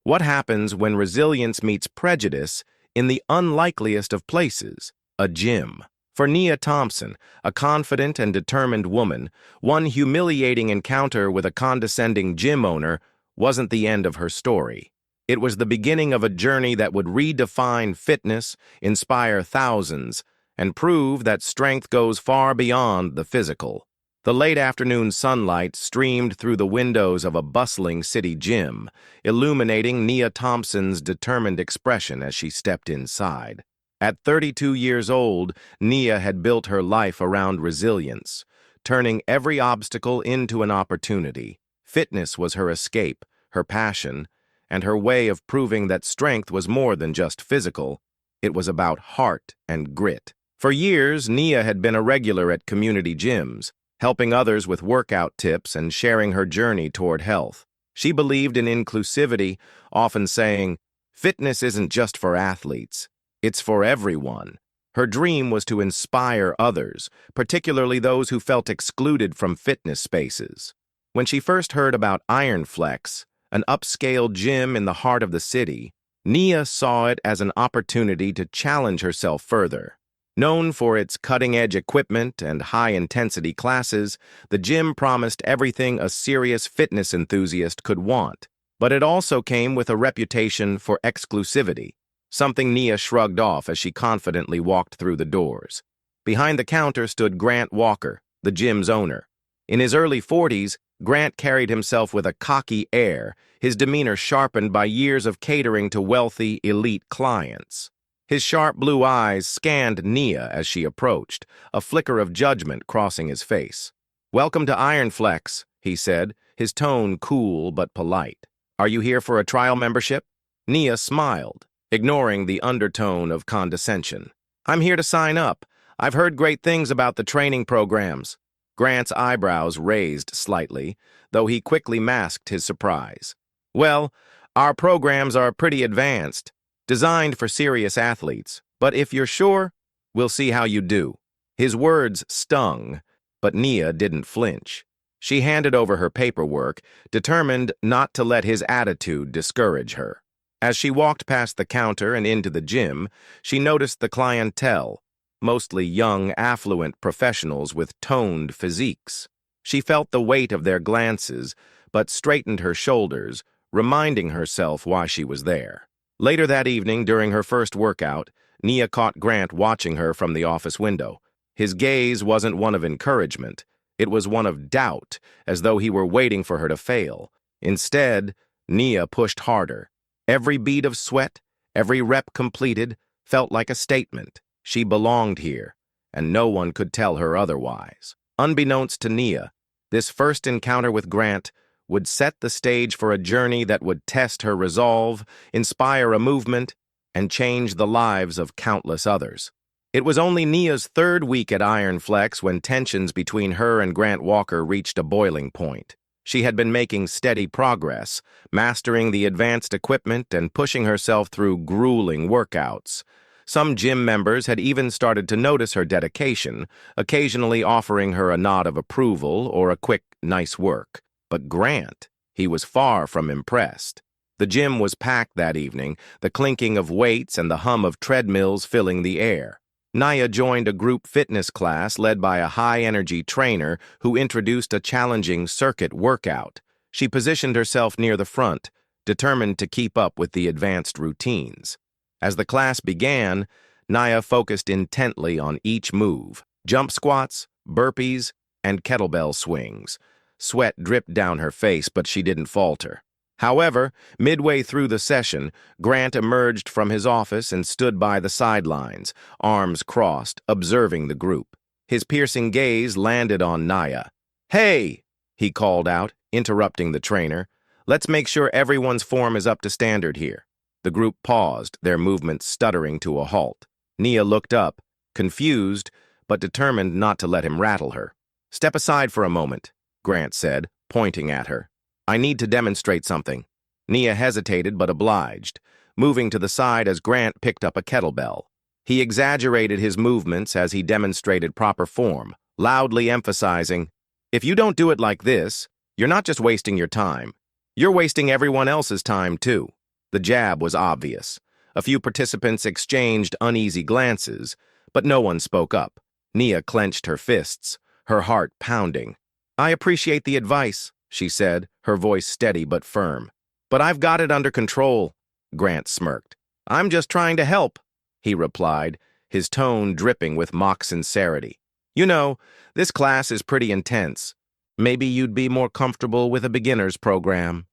What happens when resilience meets prejudice in the unlikeliest of places, a gym? For Nia Thompson, a confident and determined woman, one humiliating encounter with a condescending gym owner wasn't the end of her story. It was the beginning of a journey that would redefine fitness, inspire thousands, and prove that strength goes far beyond the physical. The late afternoon sunlight streamed through the windows of a bustling city gym, illuminating Nia Thompson's determined expression as she stepped inside. At 32 years old, Nia had built her life around resilience, turning every obstacle into an opportunity. Fitness was her escape, her passion, and her way of proving that strength was more than just physical. It was about heart and grit. For years, Nia had been a regular at community gyms, helping others with workout tips and sharing her journey toward health. She believed in inclusivity, often saying, "Fitness isn't just for athletes, it's for everyone." Her dream was to inspire others, particularly those who felt excluded from fitness spaces. When she first heard about Ironflex, an upscale gym in the heart of the city, Nia saw it as an opportunity to challenge herself further. Known for its cutting-edge equipment and high-intensity classes, the gym promised everything a serious fitness enthusiast could want. But it also came with a reputation for exclusivity, something Nia shrugged off as she confidently walked through the doors. Behind the counter stood Grant Walker, the gym's owner. In his early 40s, Grant carried himself with a cocky air, his demeanor sharpened by years of catering to wealthy, elite clients. His sharp blue eyes scanned Nia as she approached, a flicker of judgment crossing his face. "Welcome to Ironflex," he said, his tone cool but polite. "Are you here for a trial membership?" Nia smiled, ignoring the undertone of condescension. "I'm here to sign up. I've heard great things about the training programs." Grant's eyebrows raised slightly, though he quickly masked his surprise. "Well, our programs are pretty advanced, designed for serious athletes, but if you're sure, we'll see how you do." His words stung, but Nia didn't flinch. She handed over her paperwork, determined not to let his attitude discourage her. As she walked past the counter and into the gym, she noticed the clientele, mostly young, affluent professionals with toned physiques. She felt the weight of their glances, but straightened her shoulders, reminding herself why she was there. Later that evening, during her first workout, Nia caught Grant watching her from the office window. His gaze wasn't one of encouragement. It was one of doubt, as though he were waiting for her to fail. Instead, Nia pushed harder. Every bead of sweat, every rep completed, felt like a statement. She belonged here, and no one could tell her otherwise. Unbeknownst to Nia, this first encounter with Grant would set the stage for a journey that would test her resolve, inspire a movement, and change the lives of countless others. It was only Nia's third week at Ironflex when tensions between her and Grant Walker reached a boiling point. She had been making steady progress, mastering the advanced equipment and pushing herself through grueling workouts. Some gym members had even started to notice her dedication, occasionally offering her a nod of approval or a quick, "nice work." But Grant, he was far from impressed. The gym was packed that evening, the clinking of weights and the hum of treadmills filling the air. Nia joined a group fitness class led by a high-energy trainer who introduced a challenging circuit workout. She positioned herself near the front, determined to keep up with the advanced routines. As the class began, Nia focused intently on each move: jump squats, burpees, and kettlebell swings. Sweat dripped down her face, but she didn't falter. However, midway through the session, Grant emerged from his office and stood by the sidelines, arms crossed, observing the group. His piercing gaze landed on Nia. "Hey!" he called out, interrupting the trainer. "Let's make sure everyone's form is up to standard here." The group paused, their movements stuttering to a halt. Nia looked up, confused, but determined not to let him rattle her. "Step aside for a moment," Grant said, pointing at her. "I need to demonstrate something." Nia hesitated but obliged, moving to the side as Grant picked up a kettlebell. He exaggerated his movements as he demonstrated proper form, loudly emphasizing, "If you don't do it like this, you're not just wasting your time. You're wasting everyone else's time, too." The jab was obvious. A few participants exchanged uneasy glances, but no one spoke up. Nia clenched her fists, her heart pounding. "I appreciate the advice," she said, her voice steady but firm. "But I've got it under control," Grant smirked. "I'm just trying to help," he replied, his tone dripping with mock sincerity. "You know, this class is pretty intense. Maybe you'd be more comfortable with a beginner's program."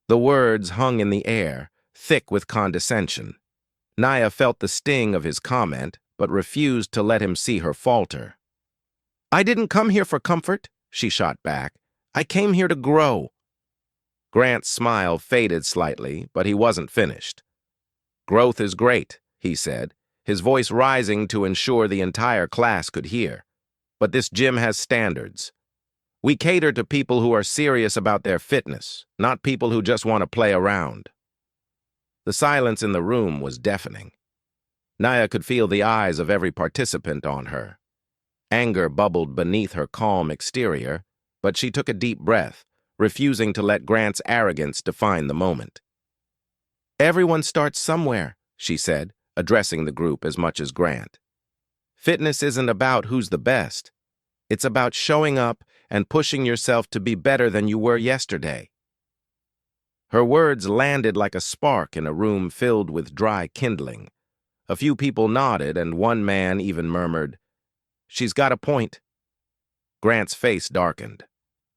The words hung in the air, thick with condescension. Nia felt the sting of his comment, but refused to let him see her falter. "I didn't come here for comfort," she shot back. "I came here to grow." Grant's smile faded slightly, but he wasn't finished. "Growth is great," he said, his voice rising to ensure the entire class could hear. "But this gym has standards. We cater to people who are serious about their fitness, not people who just want to play around." The silence in the room was deafening. Nia could feel the eyes of every participant on her. Anger bubbled beneath her calm exterior, but she took a deep breath, refusing to let Grant's arrogance define the moment. "Everyone starts somewhere," she said, addressing the group as much as Grant. "Fitness isn't about who's the best. It's about showing up and pushing yourself to be better than you were yesterday." Her words landed like a spark in a room filled with dry kindling. A few people nodded, and one man even murmured, "She's got a point." Grant's face darkened.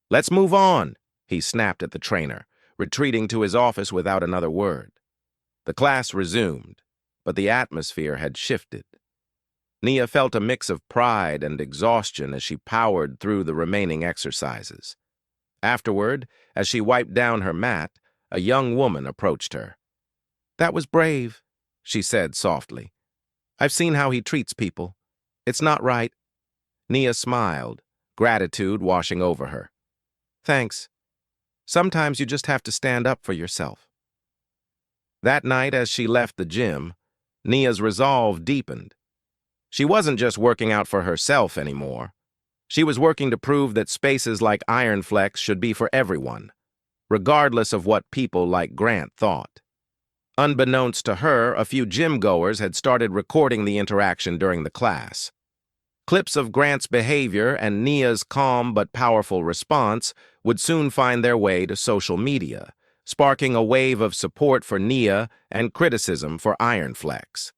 "Let's move on," he snapped at the trainer, retreating to his office without another word. The class resumed, but the atmosphere had shifted. Nia felt a mix of pride and exhaustion as she powered through the remaining exercises. Afterward, as she wiped down her mat, a young woman approached her. "That was brave," she said softly. "I've seen how he treats people. It's not right." Nia smiled, gratitude washing over her. "Thanks. Sometimes you just have to stand up for yourself." That night, as she left the gym, Nia's resolve deepened. She wasn't just working out for herself anymore. She was working to prove that spaces like Iron Flex should be for everyone, regardless of what people like Grant thought. Unbeknownst to her, a few gym-goers had started recording the interaction during the class. Clips of Grant's behavior and Nia's calm but powerful response would soon find their way to social media, sparking a wave of support for Nia and criticism for Iron Flex.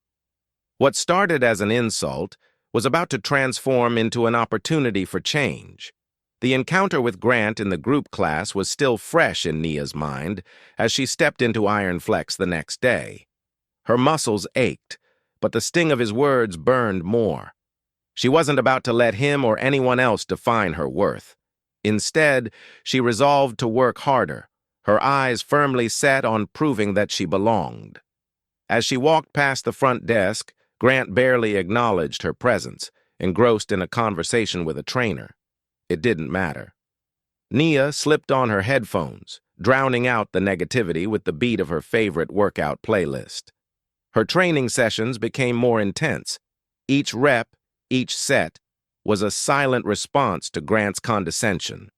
What started as an insult was about to transform into an opportunity for change. The encounter with Grant in the group class was still fresh in Nia's mind as she stepped into Iron Flex the next day. Her muscles ached, but the sting of his words burned more. She wasn't about to let him or anyone else define her worth. Instead, she resolved to work harder, her eyes firmly set on proving that she belonged. As she walked past the front desk, Grant barely acknowledged her presence, engrossed in a conversation with a trainer. It didn't matter. Nia slipped on her headphones, drowning out the negativity with the beat of her favorite workout playlist. Her training sessions became more intense. Each rep, each set, was a silent response to Grant's condescension.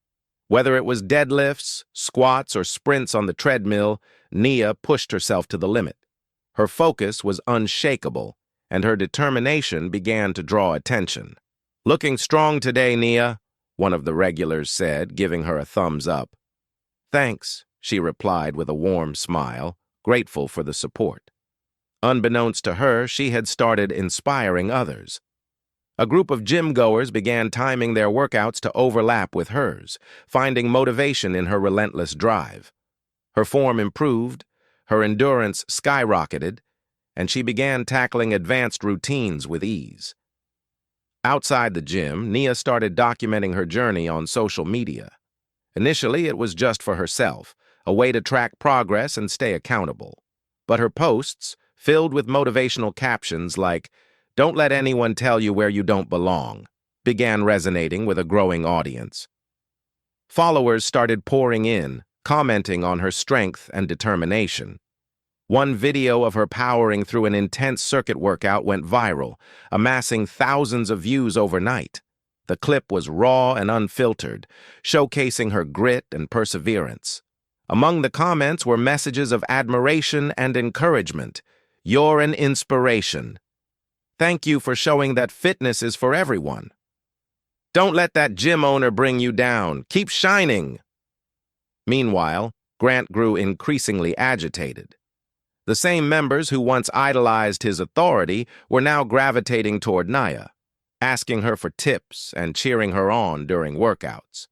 Whether it was deadlifts, squats, or sprints on the treadmill, Nia pushed herself to the limit. Her focus was unshakable, and her determination began to draw attention. "Looking strong today, Nia," one of the regulars said, giving her a thumbs up. "Thanks," she replied with a warm smile, grateful for the support. Unbeknownst to her, she had started inspiring others. A group of gym-goers began timing their workouts to overlap with hers, finding motivation in her relentless drive. Her form improved, her endurance skyrocketed, and she began tackling advanced routines with ease. Outside the gym, Nia started documenting her journey on social media. Initially, it was just for herself, a way to track progress and stay accountable. But her posts, filled with motivational captions like, "Don't let anyone tell you where you don't belong," began resonating with a growing audience. Followers started pouring in, commenting on her strength and determination. One video of her powering through an intense circuit workout went viral, amassing thousands of views overnight. The clip was raw and unfiltered, showcasing her grit and perseverance. Among the comments were messages of admiration and encouragement. "You're an inspiration. Thank you for showing that fitness is for everyone. Don't let that gym owner bring you down. Keep shining." Meanwhile, Grant grew increasingly agitated. The same members who once idolized his authority were now gravitating toward Naya, asking her for tips and cheering her on during workouts.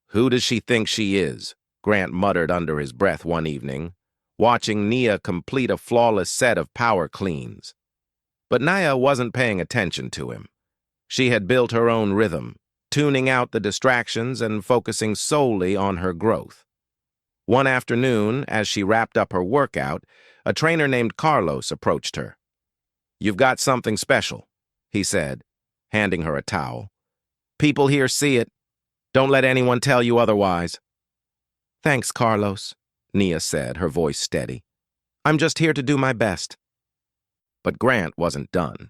"Who does she think she is?" Grant muttered under his breath one evening, watching Nia complete a flawless set of power cleans. But Naya wasn't paying attention to him. She had built her own rhythm, tuning out the distractions and focusing solely on her growth. One afternoon, as she wrapped up her workout, a trainer named Carlos approached her. "You've got something special," he said, handing her a towel. "People here see it. Don't let anyone tell you otherwise." "Thanks, Carlos," Nia said, her voice steady. "I'm just here to do my best." But Grant wasn't done.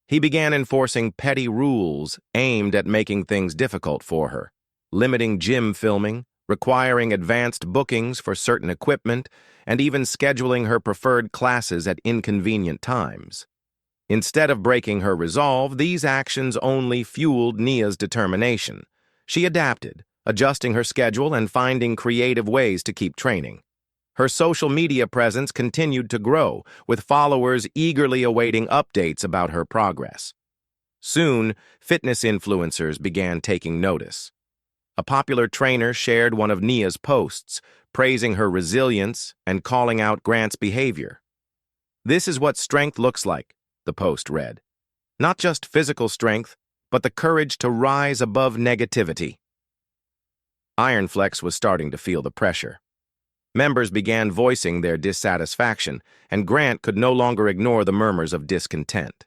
He began enforcing petty rules aimed at making things difficult for her, limiting gym filming, requiring advanced bookings for certain equipment, and even scheduling her preferred classes at inconvenient times. Instead of breaking her resolve, these actions only fueled Nia's determination. She adapted, adjusting her schedule and finding creative ways to keep training. Her social media presence continued to grow, with followers eagerly awaiting updates about her progress. Soon, fitness influencers began taking notice. A popular trainer shared one of Nia's posts, praising her resilience and calling out Grant's behavior. "This is what strength looks like," the post read. "Not just physical strength, but the courage to rise above negativity." Ironflex was starting to feel the pressure. Members began voicing their dissatisfaction, and Grant could no longer ignore the murmurs of discontent.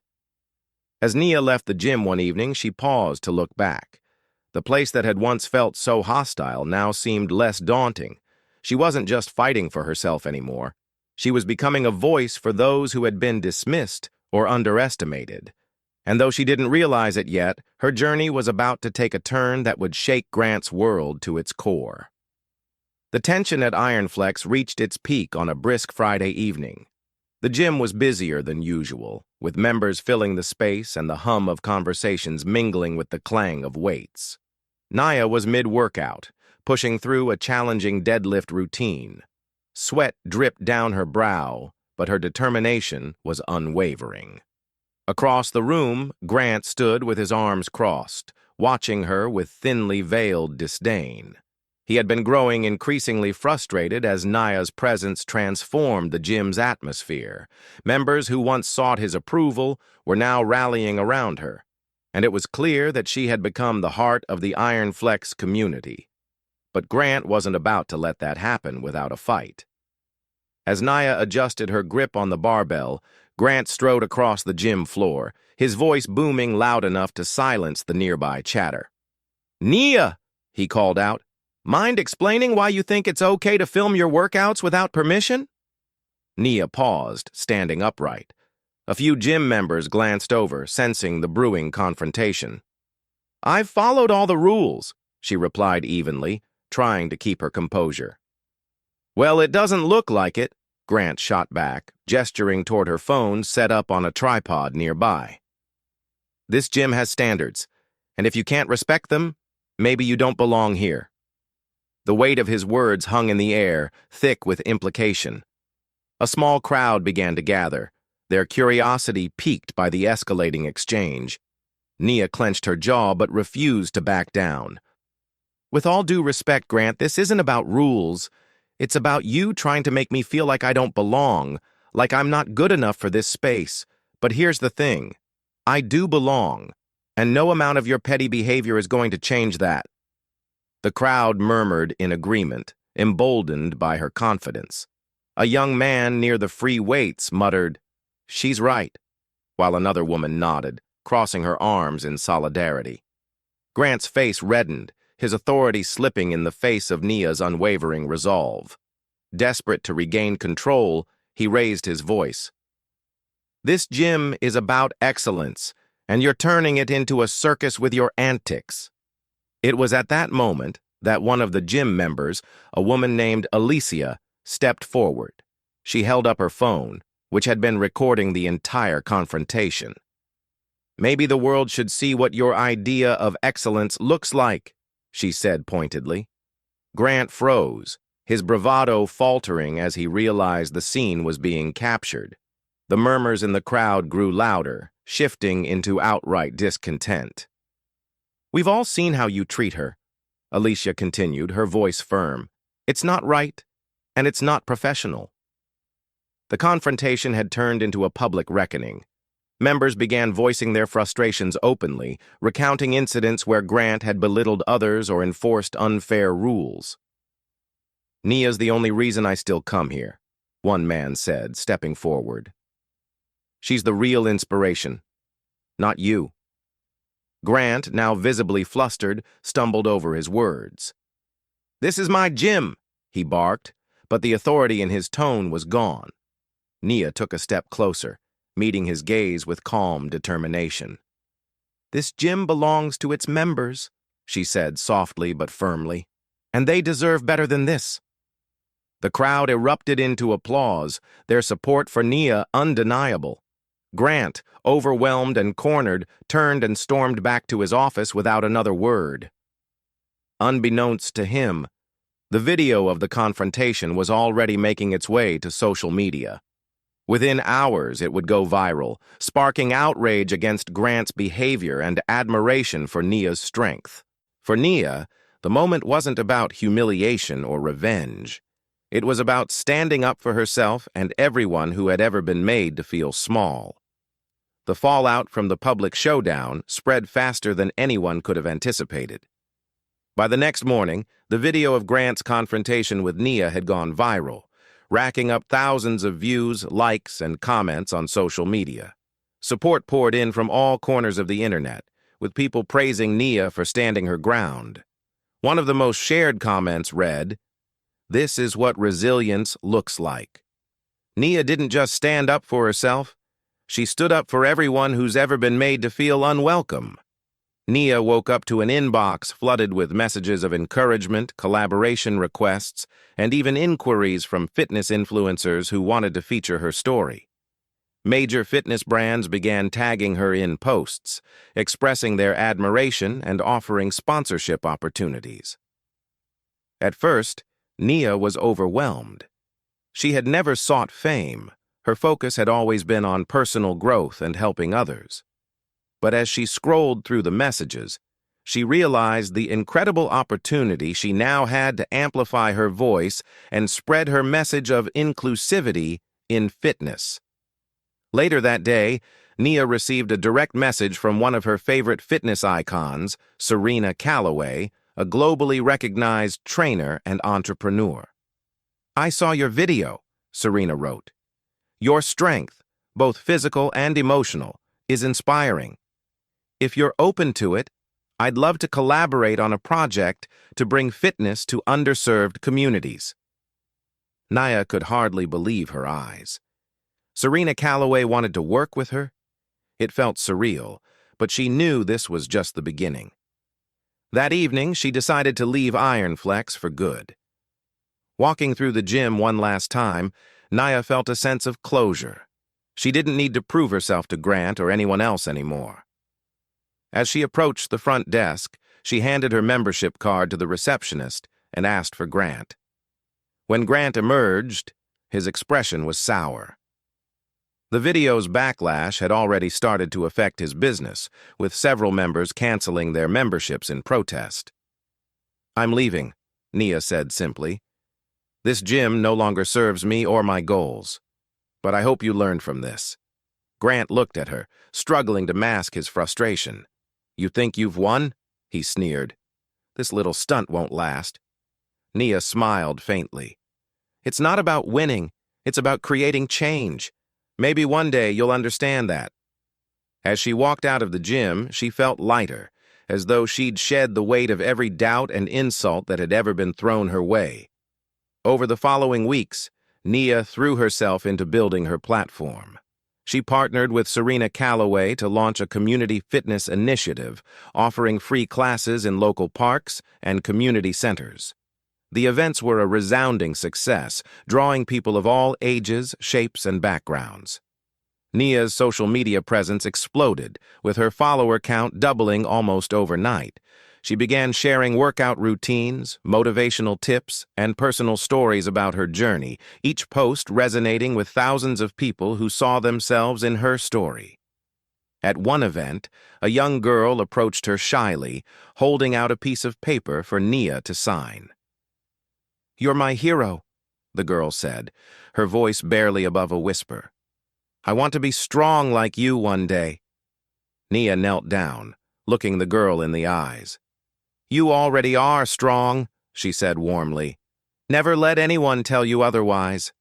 As Nia left the gym one evening, she paused to look back. The place that had once felt so hostile now seemed less daunting. She wasn't just fighting for herself anymore. She was becoming a voice for those who had been dismissed or underestimated. And though she didn't realize it yet, her journey was about to take a turn that would shake Grant's world to its core. The tension at Ironflex reached its peak on a brisk Friday evening. The gym was busier than usual, with members filling the space and the hum of conversations mingling with the clang of weights. Naya was mid-workout, pushing through a challenging deadlift routine. Sweat dripped down her brow, but her determination was unwavering. Across the room, Grant stood with his arms crossed, watching her with thinly veiled disdain. He had been growing increasingly frustrated as Naya's presence transformed the gym's atmosphere. Members who once sought his approval were now rallying around her, and it was clear that she had become the heart of the Ironflex community. But Grant wasn't about to let that happen without a fight. As Naya adjusted her grip on the barbell, Grant strode across the gym floor, his voice booming loud enough to silence the nearby chatter. "Nia!" he called out. "Mind explaining why you think it's okay to film your workouts without permission?" Nia paused, standing upright. A few gym members glanced over, sensing the brewing confrontation. "I've followed all the rules," she replied evenly, trying to keep her composure. "Well, it doesn't look like it," Grant shot back, gesturing toward her phone set up on a tripod nearby. "This gym has standards, and if you can't respect them, maybe you don't belong here." The weight of his words hung in the air, thick with implication. A small crowd began to gather, their curiosity piqued by the escalating exchange. Nia clenched her jaw but refused to back down. "With all due respect, Grant, this isn't about rules. It's about you trying to make me feel like I don't belong, like I'm not good enough for this space. But here's the thing. I do belong, and no amount of your petty behavior is going to change that." The crowd murmured in agreement, emboldened by her confidence. A young man near the free weights muttered, "She's right," while another woman nodded, crossing her arms in solidarity. Grant's face reddened, his authority slipping in the face of Nia's unwavering resolve. Desperate to regain control, he raised his voice. "This gym is about excellence, and you're turning it into a circus with your antics." It was at that moment that one of the gym members, a woman named Alicia, stepped forward. She held up her phone, which had been recording the entire confrontation. "Maybe the world should see what your idea of excellence looks like," she said pointedly. Grant froze, his bravado faltering as he realized the scene was being captured. The murmurs in the crowd grew louder, shifting into outright discontent. "We've all seen how you treat her," Alicia continued, her voice firm. "It's not right, and it's not professional." The confrontation had turned into a public reckoning. Members began voicing their frustrations openly, recounting incidents where Grant had belittled others or enforced unfair rules. "Nia's the only reason I still come here," one man said, stepping forward. "She's the real inspiration, not you." Grant, now visibly flustered, stumbled over his words. "This is my gym," he barked, but the authority in his tone was gone. Nia took a step closer, meeting his gaze with calm determination. "This gym belongs to its members," she said softly but firmly, "and they deserve better than this." The crowd erupted into applause, their support for Nia undeniable. Grant, overwhelmed and cornered, turned and stormed back to his office without another word. Unbeknownst to him, the video of the confrontation was already making its way to social media. Within hours, it would go viral, sparking outrage against Grant's behavior and admiration for Nia's strength. For Nia, the moment wasn't about humiliation or revenge. It was about standing up for herself and everyone who had ever been made to feel small. The fallout from the public showdown spread faster than anyone could have anticipated. By the next morning, the video of Grant's confrontation with Nia had gone viral, racking up thousands of views, likes, and comments on social media. Support poured in from all corners of the internet, with people praising Nia for standing her ground. One of the most shared comments read, "This is what resilience looks like." Nia didn't just stand up for herself, she stood up for everyone who's ever been made to feel unwelcome. Nia woke up to an inbox flooded with messages of encouragement, collaboration requests, and even inquiries from fitness influencers who wanted to feature her story. Major fitness brands began tagging her in posts, expressing their admiration and offering sponsorship opportunities. At first, Nia was overwhelmed. She had never sought fame. Her focus had always been on personal growth and helping others. But as she scrolled through the messages, she realized the incredible opportunity she now had to amplify her voice and spread her message of inclusivity in fitness. Later that day, Nia received a direct message from one of her favorite fitness icons, Serena Calloway, a globally recognized trainer and entrepreneur. "I saw your video," Serena wrote. "Your strength, both physical and emotional, is inspiring. If you're open to it, I'd love to collaborate on a project to bring fitness to underserved communities." Nia could hardly believe her eyes. Serena Calloway wanted to work with her? It felt surreal, but she knew this was just the beginning. That evening, she decided to leave Ironflex for good. Walking through the gym one last time, Nia felt a sense of closure. She didn't need to prove herself to Grant or anyone else anymore. As she approached the front desk, she handed her membership card to the receptionist and asked for Grant. When Grant emerged, his expression was sour. The video's backlash had already started to affect his business, with several members canceling their memberships in protest. "I'm leaving," Nia said simply. "This gym no longer serves me or my goals. But I hope you learned from this." Grant looked at her, struggling to mask his frustration. "You think you've won?" he sneered. "This little stunt won't last." Nia smiled faintly. "It's not about winning, it's about creating change. Maybe one day you'll understand that." As she walked out of the gym, she felt lighter, as though she'd shed the weight of every doubt and insult that had ever been thrown her way. Over the following weeks, Nia threw herself into building her platform. She partnered with Serena Calloway to launch a community fitness initiative, offering free classes in local parks and community centers. The events were a resounding success, drawing people of all ages, shapes, and backgrounds. Nia's social media presence exploded, with her follower count doubling almost overnight. She began sharing workout routines, motivational tips, and personal stories about her journey, each post resonating with thousands of people who saw themselves in her story. At one event, a young girl approached her shyly, holding out a piece of paper for Nia to sign. "You're my hero," the girl said, her voice barely above a whisper. "I want to be strong like you one day." Nia knelt down, looking the girl in the eyes. "You already are strong," she said warmly. "Never let anyone tell you otherwise."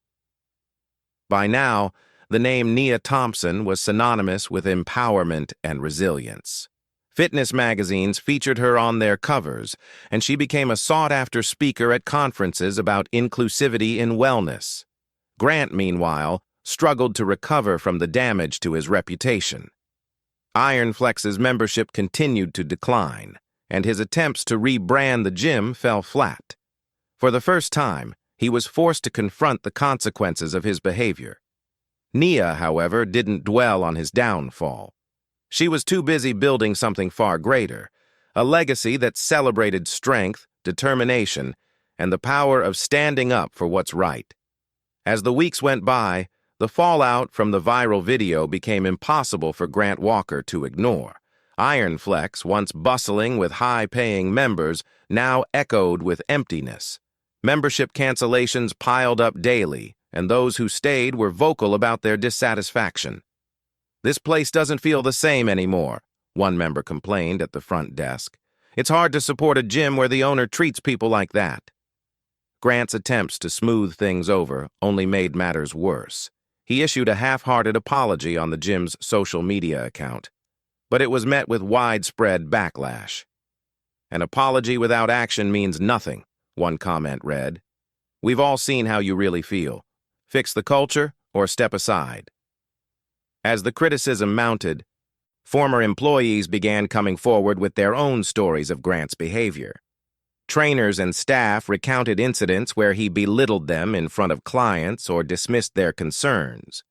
By now, the name Nia Thompson was synonymous with empowerment and resilience. Fitness magazines featured her on their covers, and she became a sought-after speaker at conferences about inclusivity in wellness. Grant, meanwhile, struggled to recover from the damage to his reputation. Ironflex's membership continued to decline, and his attempts to rebrand the gym fell flat. For the first time, he was forced to confront the consequences of his behavior. Nia, however, didn't dwell on his downfall. She was too busy building something far greater, a legacy that celebrated strength, determination, and the power of standing up for what's right. As the weeks went by, the fallout from the viral video became impossible for Grant Walker to ignore. Ironflex, once bustling with high-paying members, now echoed with emptiness. Membership cancellations piled up daily, and those who stayed were vocal about their dissatisfaction. "This place doesn't feel the same anymore," one member complained at the front desk. "It's hard to support a gym where the owner treats people like that." Grant's attempts to smooth things over only made matters worse. He issued a half-hearted apology on the gym's social media account, but it was met with widespread backlash. "An apology without action means nothing," one comment read. "We've all seen how you really feel. Fix the culture or step aside." As the criticism mounted, former employees began coming forward with their own stories of Grant's behavior. Trainers and staff recounted incidents where he belittled them in front of clients or dismissed their concerns.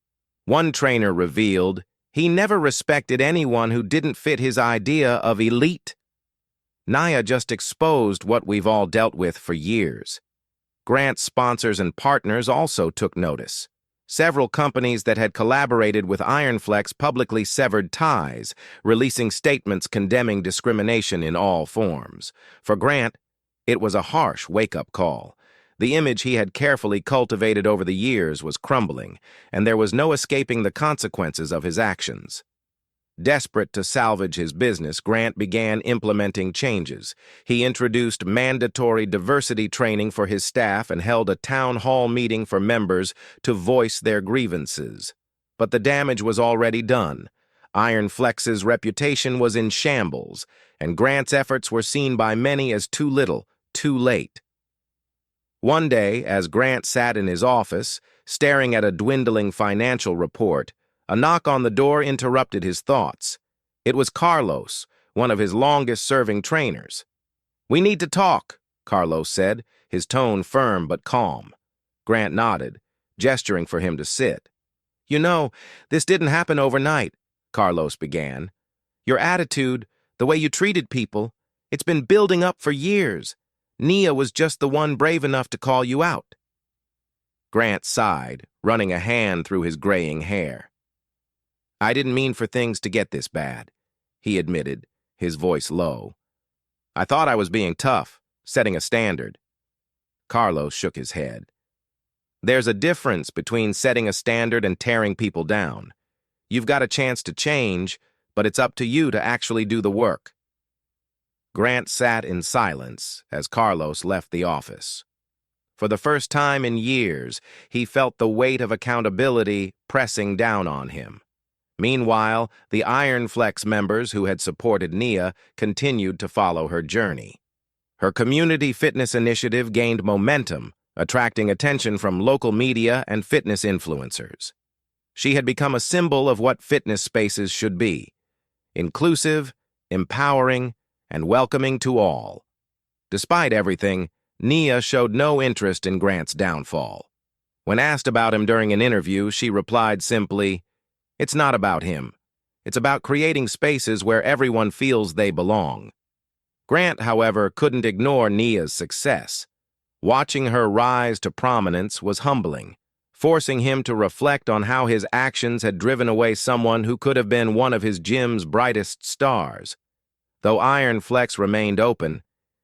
One trainer revealed he never respected anyone who didn't fit his idea of elite. Nia just exposed what we've all dealt with for years. Grant's sponsors and partners also took notice. Several companies that had collaborated with Ironflex publicly severed ties, releasing statements condemning discrimination in all forms. For Grant, it was a harsh wake-up call. The image he had carefully cultivated over the years was crumbling, and there was no escaping the consequences of his actions. Desperate to salvage his business, Grant began implementing changes. He introduced mandatory diversity training for his staff and held a town hall meeting for members to voice their grievances. But the damage was already done. Ironflex's reputation was in shambles, and Grant's efforts were seen by many as too little, too late. One day, as Grant sat in his office, staring at a dwindling financial report, a knock on the door interrupted his thoughts. It was Carlos, one of his longest-serving trainers. "We need to talk," Carlos said, his tone firm but calm. Grant nodded, gesturing for him to sit. "You know, this didn't happen overnight," Carlos began. "Your attitude, the way you treated people, it's been building up for years. Nia was just the one brave enough to call you out." Grant sighed, running a hand through his graying hair. "I didn't mean for things to get this bad," he admitted, his voice low. "I thought I was being tough, setting a standard." Carlos shook his head. "There's a difference between setting a standard and tearing people down. You've got a chance to change, but it's up to you to actually do the work." Grant sat in silence as Carlos left the office. For the first time in years, he felt the weight of accountability pressing down on him. Meanwhile, the Ironflex members who had supported Nia continued to follow her journey. Her community fitness initiative gained momentum, attracting attention from local media and fitness influencers. She had become a symbol of what fitness spaces should be: inclusive, empowering, and welcoming to all. Despite everything, Nia showed no interest in Grant's downfall. When asked about him during an interview, she replied simply, "It's not about him. It's about creating spaces where everyone feels they belong." Grant, however, couldn't ignore Nia's success. Watching her rise to prominence was humbling, forcing him to reflect on how his actions had driven away someone who could have been one of his gym's brightest stars. Though Iron Flex remained open,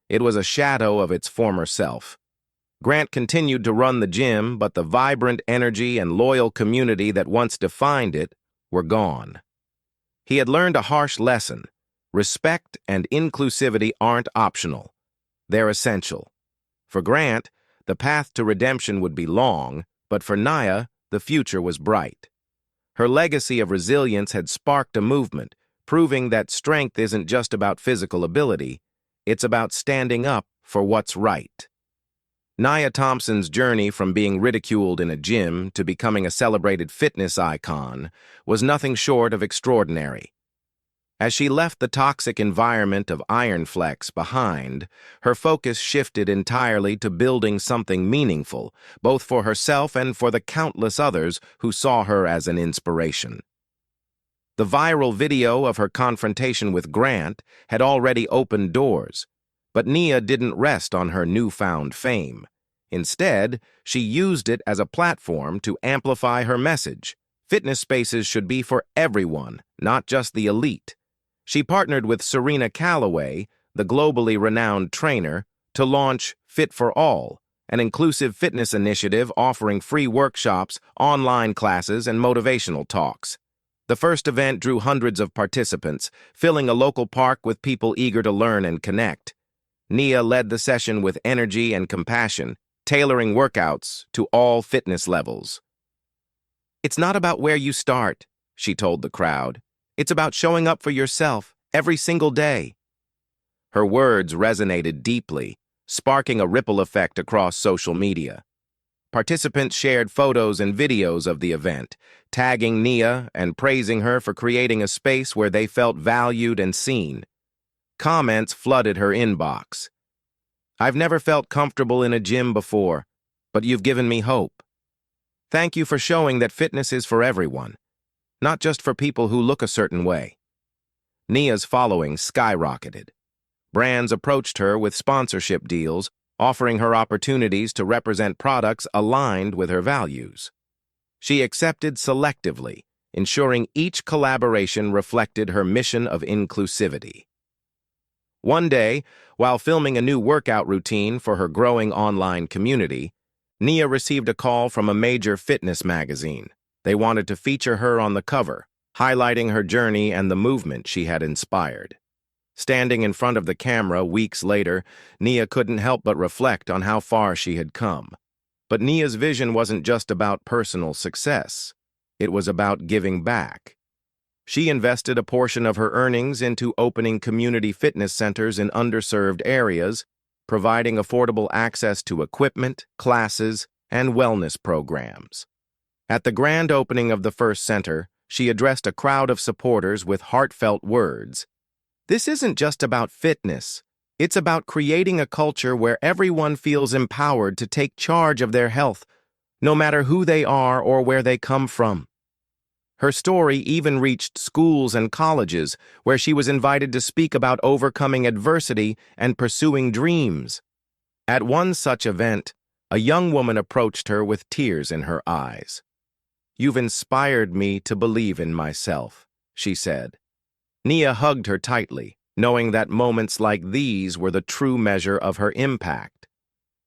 it was a shadow of its former self. Grant continued to run the gym, but the vibrant energy and loyal community that once defined it were gone. He had learned a harsh lesson. Respect and inclusivity aren't optional. They're essential. For Grant, the path to redemption would be long, but for Nia, the future was bright. Her legacy of resilience had sparked a movement, proving that strength isn't just about physical ability, it's about standing up for what's right. Nia Thompson's journey from being ridiculed in a gym to becoming a celebrated fitness icon was nothing short of extraordinary. As she left the toxic environment of Iron Flex behind, her focus shifted entirely to building something meaningful, both for herself and for the countless others who saw her as an inspiration. The viral video of her confrontation with Grant had already opened doors, but Nia didn't rest on her newfound fame. Instead, she used it as a platform to amplify her message. Fitness spaces should be for everyone, not just the elite. She partnered with Serena Calloway, the globally renowned trainer, to launch Fit for All, an inclusive fitness initiative offering free workshops, online classes, and motivational talks. The first event drew hundreds of participants, filling a local park with people eager to learn and connect. Nia led the session with energy and compassion, tailoring workouts to all fitness levels. "It's not about where you start," she told the crowd. "It's about showing up for yourself every single day." Her words resonated deeply, sparking a ripple effect across social media. Participants shared photos and videos of the event, tagging Nia and praising her for creating a space where they felt valued and seen. Comments flooded her inbox. "I've never felt comfortable in a gym before, but you've given me hope. Thank you for showing that fitness is for everyone, not just for people who look a certain way." Nia's following skyrocketed. Brands approached her with sponsorship deals, offering her opportunities to represent products aligned with her values. She accepted selectively, ensuring each collaboration reflected her mission of inclusivity. One day, while filming a new workout routine for her growing online community, Nia received a call from a major fitness magazine. They wanted to feature her on the cover, highlighting her journey and the movement she had inspired. Standing in front of the camera weeks later, Nia couldn't help but reflect on how far she had come. But Nia's vision wasn't just about personal success. It was about giving back. She invested a portion of her earnings into opening community fitness centers in underserved areas, providing affordable access to equipment, classes, and wellness programs. At the grand opening of the first center, she addressed a crowd of supporters with heartfelt words. "This isn't just about fitness. It's about creating a culture where everyone feels empowered to take charge of their health, no matter who they are or where they come from." Her story even reached schools and colleges, where she was invited to speak about overcoming adversity and pursuing dreams. At one such event, a young woman approached her with tears in her eyes. "You've inspired me to believe in myself," she said. Nia hugged her tightly, knowing that moments like these were the true measure of her impact.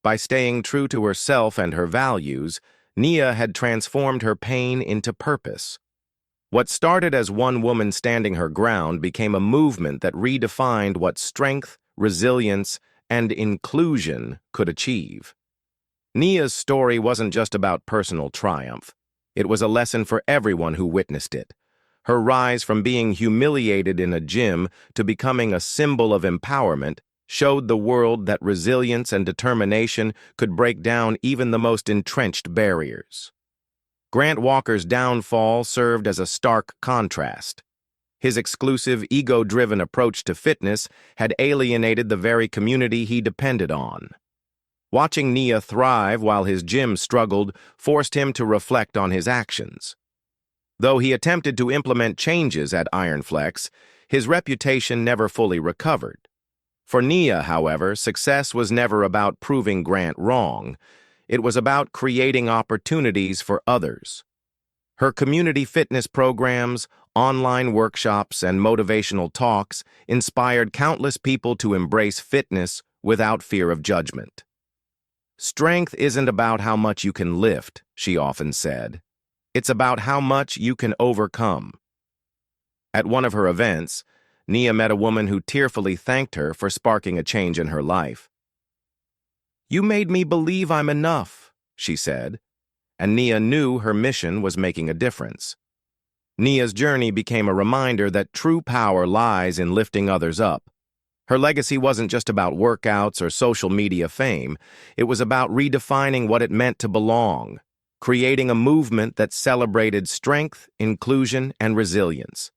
By staying true to herself and her values, Nia had transformed her pain into purpose. What started as one woman standing her ground became a movement that redefined what strength, resilience, and inclusion could achieve. Nia's story wasn't just about personal triumph. It was a lesson for everyone who witnessed it. Her rise from being humiliated in a gym to becoming a symbol of empowerment showed the world that resilience and determination could break down even the most entrenched barriers. Grant Walker's downfall served as a stark contrast. His exclusive, ego-driven approach to fitness had alienated the very community he depended on. Watching Nia thrive while his gym struggled forced him to reflect on his actions. Though he attempted to implement changes at Ironflex, his reputation never fully recovered. For Nia, however, success was never about proving Grant wrong. It was about creating opportunities for others. Her community fitness programs, online workshops, and motivational talks inspired countless people to embrace fitness without fear of judgment. "Strength isn't about how much you can lift," she often said. "It's about how much you can overcome." At one of her events, Nia met a woman who tearfully thanked her for sparking a change in her life. "You made me believe I'm enough," she said, and Nia knew her mission was making a difference. Nia's journey became a reminder that true power lies in lifting others up. Her legacy wasn't just about workouts or social media fame. It was about redefining what it meant to belong, creating a movement that celebrated strength, inclusion, and resilience.